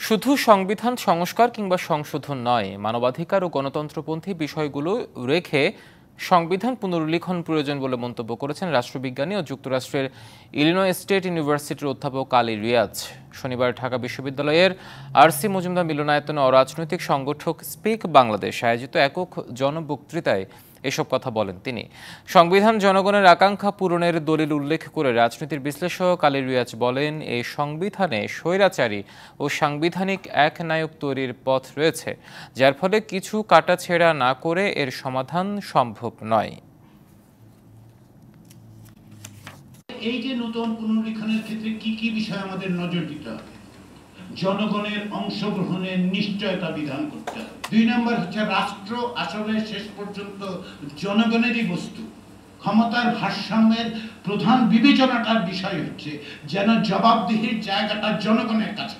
শুধু সংবিধান সংস্কার কিংবা সংশোধন নয়, মানবাধিকার ও গণতন্ত্রপন্থী বিষয়গুলো রেখে সংবিধান পুনর্লিখন প্রয়োজন বলে মন্তব্য করেছেন রাষ্ট্রবিজ্ঞানী ও যুক্তরাষ্ট্রের ইলিনয় স্টেট ইউনিভার্সিটির অধ্যাপক আলী রিয়াজ। শনিবার ঢাকা বিশ্ববিদ্যালয়ের আর.সি. মজুমদার মিলনায়তনে অরাজনৈতিক সংগঠক স্পিক বাংলাদেশ আয়োজিত একক জনবক্তৃতায় এসব কথা বলেন তিনি। সংবিধান জনগণের আকাঙ্ক্ষা পূরণের দলিল উল্লেখ করে রাজনীতির বিশ্লেষক আলী রিয়াজ বলেন, এই সংবিধানে স্বৈরাচারী ও সাংবিধানিক একনায়ক তৈরির পথ রয়েছে, যার ফলে কিছু কাটাছেঁড়া না করে এর সমাধান সম্ভব নয়। এই যে নতুন পুনর্লিখনের ক্ষেত্রে কি কি বিষয় আমাদের নজর দিতে হবে? জনগণের অংশগ্রহণের নিশ্চয়তা বিধান করতে হবে। 2 নম্বর হচ্ছে রাষ্ট্র আসলে শেষ পর্যন্ত জনগণেরই বস্তু। ক্ষমতার ভারসাম্যের প্রধান বিবেচনাটার বিষয় হচ্ছে যেন জবাবদিহির জায়গাটা জনগণের কাছে।